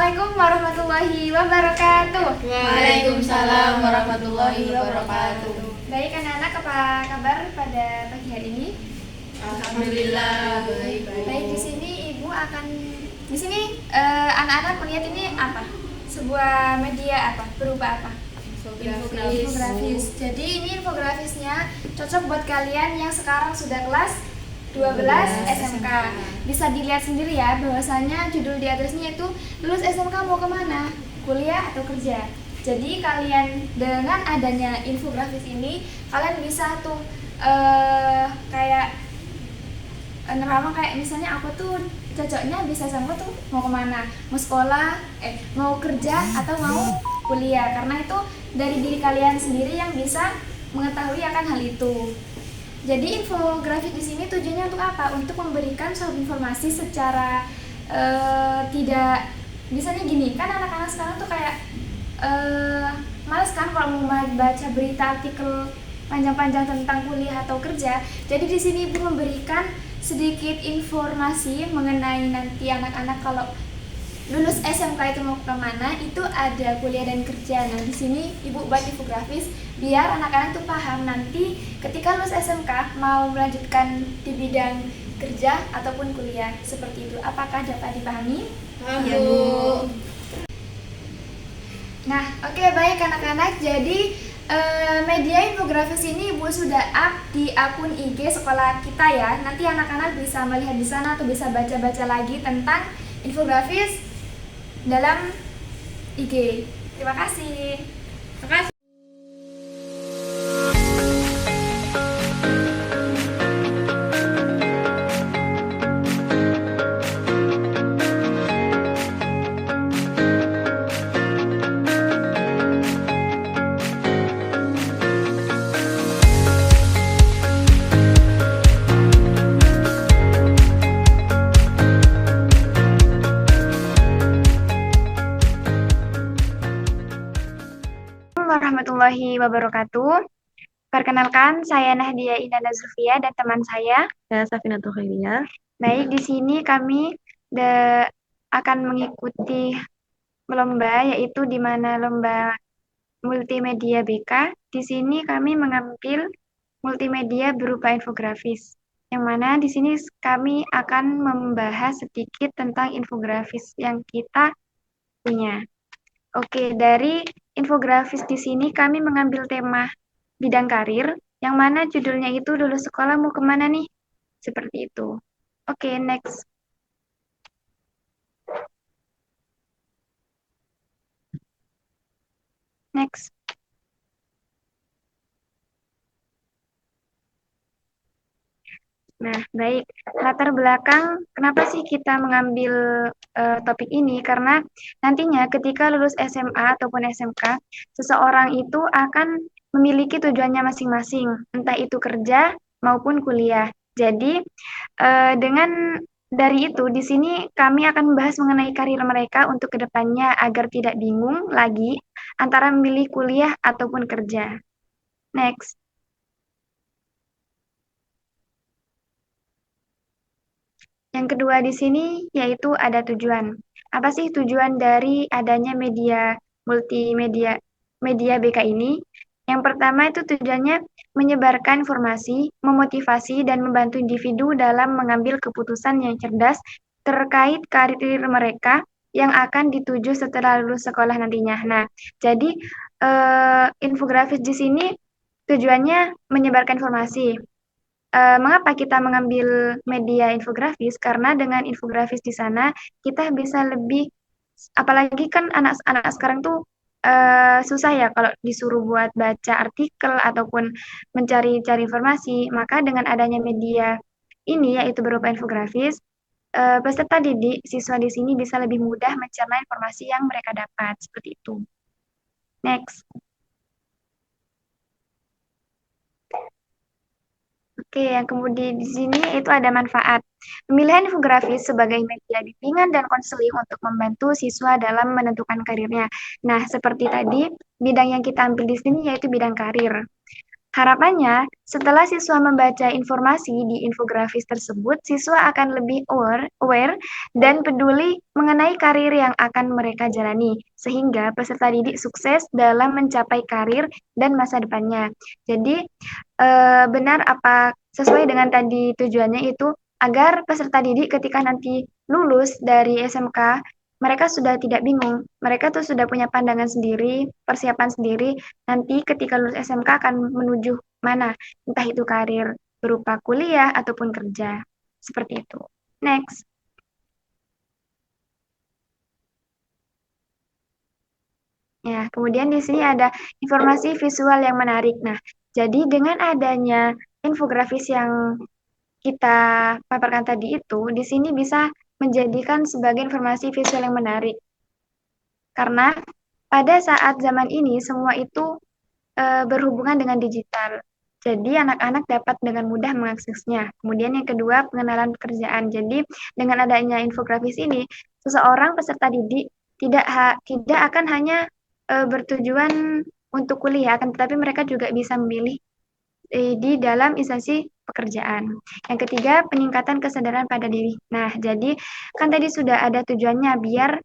Assalamualaikum warahmatullahi wabarakatuh. Waalaikumsalam warahmatullahi wabarakatuh. Baik anak-anak, apa kabar pada pagi hari ini? Alhamdulillah baik. Baik, di sini Ibu akan anak-anak melihat ini apa? Sebuah media apa? Berupa apa? Infografis. Jadi ini infografisnya cocok buat kalian yang sekarang sudah kelas 12 SMK. Bisa dilihat sendiri ya, bahwasanya judul di atasnya itu lulus SMK mau kemana? Kuliah atau kerja? Jadi kalian dengan adanya infografis ini, kalian bisa tuh kayak misalnya aku tuh cocoknya bisa sama tuh mau kemana? Mau sekolah, mau kerja atau mau kuliah? Karena itu dari diri kalian sendiri yang bisa mengetahui akan hal itu. Jadi infografis di sini tujuannya untuk apa? Untuk memberikan suatu informasi secara tidak, misalnya gini, kan anak-anak sekarang tuh kayak males kan kalau mau baca berita artikel panjang-panjang tentang kuliah atau kerja. Jadi di sini Ibu memberikan sedikit informasi mengenai nanti anak-anak kalau lulus SMK itu mau kemana, itu ada kuliah dan kerja. Nah, di sini Ibu buat infografis biar anak-anak itu paham nanti ketika lulus SMK mau melanjutkan di bidang kerja ataupun kuliah, seperti itu. Apakah dapat dipahami? Ya, Bu. Nah, oke, baik anak-anak. Jadi media infografis ini Ibu sudah up di akun IG sekolah kita ya. Nanti anak-anak bisa melihat di sana atau bisa baca-baca lagi tentang infografis dalam IG. Terima kasih. Terima kasih. Warahmatullahi wabarakatuh. Perkenalkan, saya Nahdia Indana Zulfia dan teman saya. Saya Safinatul Khairiyah. Baik, di sini kami akan mengikuti lomba, yaitu di mana lomba multimedia BK. Di sini kami mengambil multimedia berupa infografis. Yang mana di sini kami akan membahas sedikit tentang infografis yang kita punya. Oke, dari infografis di sini kami mengambil tema bidang karir, yang mana judulnya itu lulus sekolah mau kemana nih? Seperti itu. Oke, next. Next. Nah, baik. Latar belakang kenapa sih kita mengambil topik ini? Karena nantinya ketika lulus SMA ataupun SMK, seseorang itu akan memiliki tujuannya masing-masing, entah itu kerja maupun kuliah. Jadi, dengan dari itu, di sini kami akan membahas mengenai karir mereka untuk kedepannya agar tidak bingung lagi antara memilih kuliah ataupun kerja. Next. Yang kedua di sini yaitu ada tujuan. Apa sih tujuan dari adanya media BK ini? Yang pertama itu tujuannya menyebarkan informasi, memotivasi, dan membantu individu dalam mengambil keputusan yang cerdas terkait karir mereka yang akan dituju setelah lulus sekolah nantinya. Nah, jadi infografis di sini tujuannya menyebarkan informasi. Mengapa kita mengambil media infografis? Karena dengan infografis di sana kita bisa lebih, apalagi kan anak-anak sekarang tuh susah ya kalau disuruh buat baca artikel ataupun mencari-cari informasi. Maka dengan adanya media ini yaitu berupa infografis, peserta didik siswa di sini bisa lebih mudah mencerna informasi yang mereka dapat seperti itu. Next. Oke, yang kemudian di sini itu ada manfaat. Pemilihan infografis sebagai media bimbingan dan konseling untuk membantu siswa dalam menentukan karirnya. Nah, seperti tadi, bidang yang kita ambil di sini yaitu bidang karir. Harapannya, setelah siswa membaca informasi di infografis tersebut, siswa akan lebih aware dan peduli mengenai karir yang akan mereka jalani, sehingga peserta didik sukses dalam mencapai karir dan masa depannya. Jadi, benar apa sesuai dengan tadi tujuannya itu agar peserta didik ketika nanti lulus dari SMK, mereka sudah tidak bingung. Mereka tuh sudah punya pandangan sendiri, persiapan sendiri. Nanti ketika lulus SMK akan menuju mana? Entah itu karir berupa kuliah ataupun kerja. Seperti itu. Next. Ya, kemudian di sini ada informasi visual yang menarik. Nah, jadi dengan adanya infografis yang kita paparkan tadi itu, di sini bisa menjadikan sebagai informasi visual yang menarik. Karena pada saat zaman ini semua itu berhubungan dengan digital. Jadi anak-anak dapat dengan mudah mengaksesnya. Kemudian yang kedua, pengenalan pekerjaan. Jadi dengan adanya infografis ini, seseorang peserta didik tidak akan hanya bertujuan untuk kuliah, akan tetapi mereka juga bisa memilih di dalam instansi pekerjaan. Yang ketiga, peningkatan kesadaran pada diri. Nah, jadi kan tadi sudah ada tujuannya biar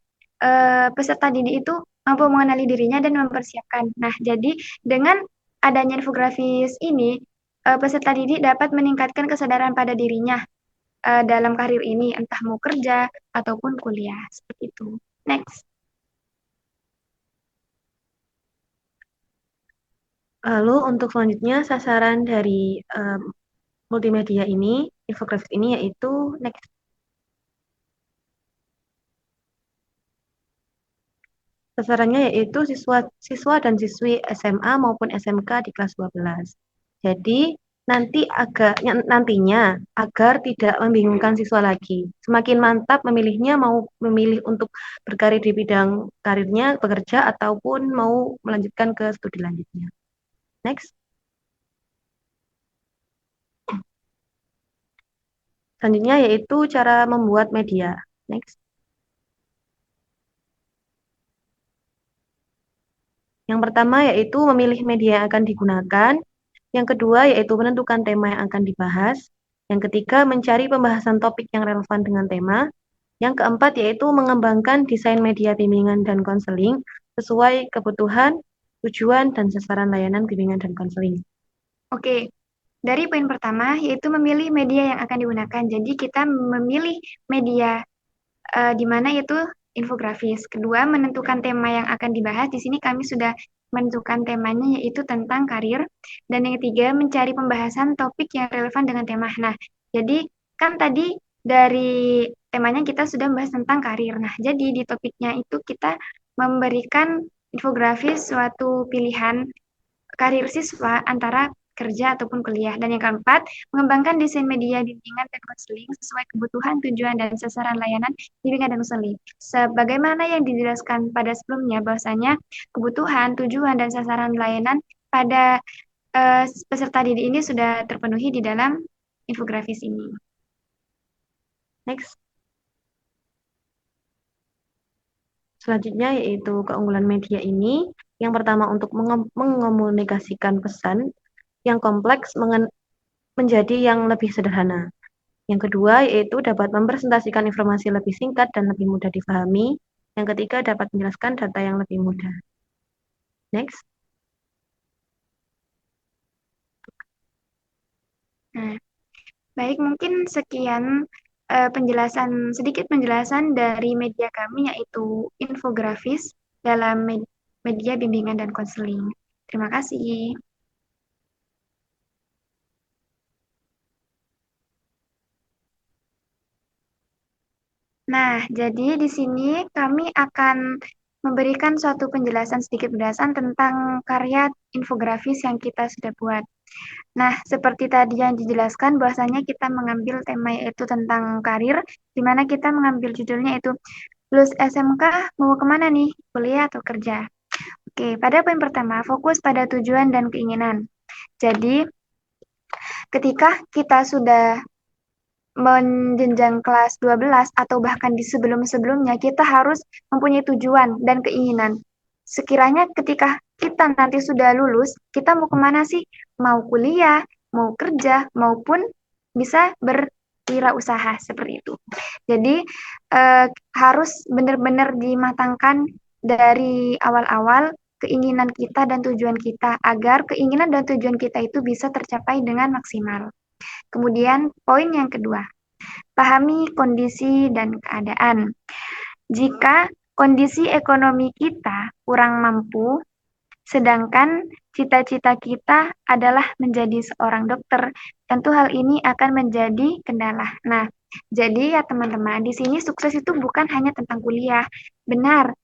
peserta didik itu mampu mengenali dirinya dan mempersiapkan. Nah, jadi dengan adanya infografis ini, peserta didik dapat meningkatkan kesadaran pada dirinya dalam karir ini, entah mau kerja ataupun kuliah. Seperti itu. Next. Lalu untuk selanjutnya sasaran dari multimedia ini, infografis ini yaitu next. Sasarannya yaitu siswa dan siswi SMA maupun SMK di kelas 12. Jadi nantinya agar tidak membingungkan siswa lagi. Semakin mantap memilihnya mau memilih untuk berkarir di bidang karirnya, bekerja ataupun mau melanjutkan ke studi lanjutnya. Next. Selanjutnya yaitu cara membuat media. Next. Yang pertama yaitu memilih media yang akan digunakan. Yang kedua yaitu menentukan tema yang akan dibahas. Yang ketiga mencari pembahasan topik yang relevan dengan tema. Yang keempat yaitu mengembangkan desain media bimbingan dan konseling sesuai kebutuhan, tujuan, dan sasaran layanan bimbingan dan konseling. Oke, dari poin pertama yaitu memilih media yang akan digunakan. Jadi kita memilih media di mana itu infografis. Kedua, menentukan tema yang akan dibahas. Di sini kami sudah menentukan temanya yaitu tentang karir. Dan yang ketiga, mencari pembahasan topik yang relevan dengan tema. Nah, jadi kan tadi dari temanya kita sudah membahas tentang karir. Nah, jadi di topiknya itu kita memberikan infografis suatu pilihan karir siswa antara kerja ataupun kuliah. Dan yang keempat, mengembangkan desain media bimbingan dan konseling sesuai kebutuhan, tujuan, dan sasaran layanan bimbingan dan konseling. Sebagaimana yang dijelaskan pada sebelumnya, bahwasanya kebutuhan, tujuan, dan sasaran layanan pada peserta didik ini sudah terpenuhi di dalam infografis ini. Next. Selanjutnya yaitu keunggulan media ini. Yang pertama untuk mengomunikasikan pesan yang kompleks menjadi yang lebih sederhana. Yang kedua yaitu dapat mempresentasikan informasi lebih singkat dan lebih mudah dipahami. Yang ketiga dapat menjelaskan data yang lebih mudah. Next. Nah, baik mungkin sekian sedikit penjelasan dari media kami yaitu infografis dalam media bimbingan dan konseling. Terima kasih. Nah, jadi di sini kami akan memberikan suatu sedikit penjelasan tentang karya infografis yang kita sudah buat. Nah, seperti tadi yang dijelaskan bahwasanya kita mengambil tema yaitu tentang karir, di mana kita mengambil judulnya itu lulus SMK mau kemana nih, kuliah atau kerja? Oke, pada poin pertama, fokus pada tujuan dan keinginan. Jadi, ketika kita sudah menjenjang kelas 12 atau bahkan di sebelum-sebelumnya, kita harus mempunyai tujuan dan keinginan. Sekiranya ketika kita nanti sudah lulus, kita mau kemana sih? Mau kuliah, mau kerja, maupun bisa berwirausaha seperti itu. Jadi harus benar-benar dimatangkan dari awal-awal keinginan kita dan tujuan kita agar keinginan dan tujuan kita itu bisa tercapai dengan maksimal. Kemudian poin yang kedua, pahami kondisi dan keadaan. Jika kondisi ekonomi kita kurang mampu, sedangkan cita-cita kita adalah menjadi seorang dokter, tentu hal ini akan menjadi kendala. Nah, jadi ya teman-teman, di sini sukses itu bukan hanya tentang kuliah. Benar,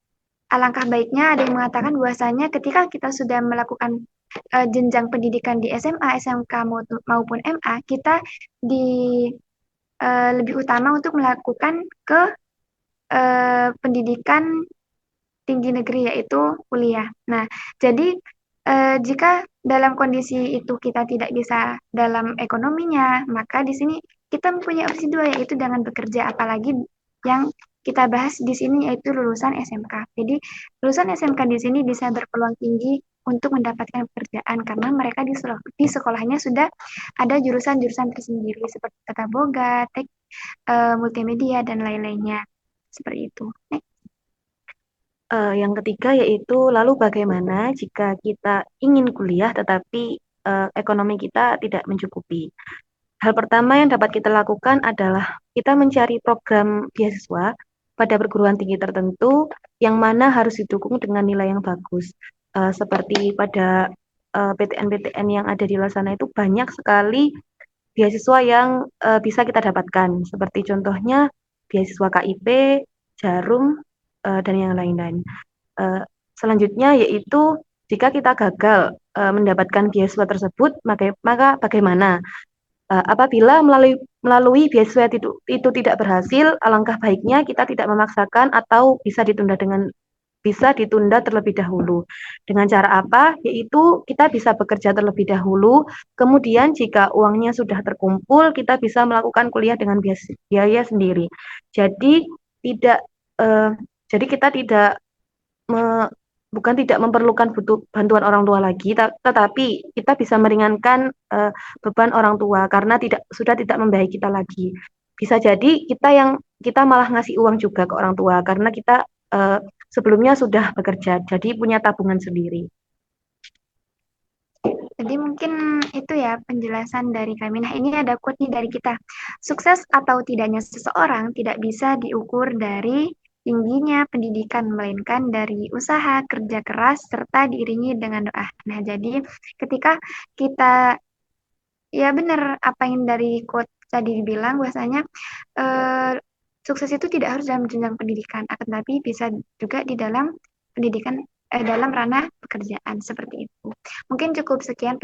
alangkah baiknya ada yang mengatakan bahwasanya ketika kita sudah melakukan jenjang pendidikan di SMA, SMK maupun MA, kita lebih utama untuk melakukan ke pendidikan tinggi negeri yaitu kuliah. Nah, jadi jika dalam kondisi itu kita tidak bisa dalam ekonominya, maka di sini kita mempunyai opsi dua yaitu dengan bekerja, apalagi yang kita bahas di sini yaitu lulusan SMK. Jadi lulusan SMK di sini bisa berpeluang tinggi untuk mendapatkan pekerjaan karena mereka di sekolahnya sudah ada jurusan-jurusan tersendiri seperti tata boga, multimedia dan lain-lainnya. Seperti itu. Yang ketiga yaitu lalu bagaimana jika kita ingin kuliah tetapi ekonomi kita tidak mencukupi. Hal pertama yang dapat kita lakukan adalah kita mencari program beasiswa pada perguruan tinggi tertentu yang mana harus didukung dengan nilai yang bagus. Seperti pada PTN-PTN yang ada di luar sana itu banyak sekali beasiswa yang bisa kita dapatkan. Seperti contohnya beasiswa KIP, Jarum, dan yang lain-lain. Selanjutnya yaitu jika kita gagal mendapatkan beasiswa tersebut, maka bagaimana? Apabila melalui beasiswa itu tidak berhasil, alangkah baiknya kita tidak memaksakan atau bisa ditunda terlebih dahulu. Dengan cara apa? Yaitu kita bisa bekerja terlebih dahulu, kemudian jika uangnya sudah terkumpul, kita bisa melakukan kuliah dengan biaya sendiri. Jadi tidak jadi kita bukan tidak memerlukan bantuan orang tua lagi, tetapi kita bisa meringankan beban orang tua karena sudah tidak membiayai kita lagi. Bisa jadi kita malah ngasih uang juga ke orang tua karena kita sebelumnya sudah bekerja, jadi punya tabungan sendiri. Jadi mungkin itu ya penjelasan dari kami. Nah, ini ada quote nih dari kita. Sukses atau tidaknya seseorang tidak bisa diukur dari tingginya pendidikan, melainkan dari usaha, kerja keras, serta diiringi dengan doa. Nah, jadi ketika kita, ya benar apa yang dari quote tadi dibilang, bahwasanya sukses itu tidak harus dalam jenjang pendidikan, akan tapi bisa juga di dalam pendidikan, dalam ranah pekerjaan seperti itu. Mungkin cukup sekian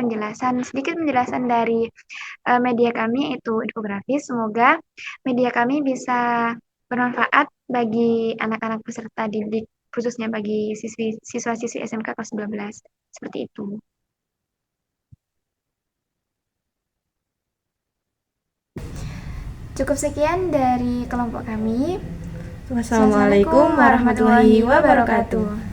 sedikit penjelasan dari media kami itu infografis. Semoga media kami bisa bermanfaat bagi anak-anak peserta didik, khususnya bagi siswa-siswi SMK kelas 12. Seperti itu. Cukup sekian dari kelompok kami. Wassalamualaikum warahmatullahi wabarakatuh.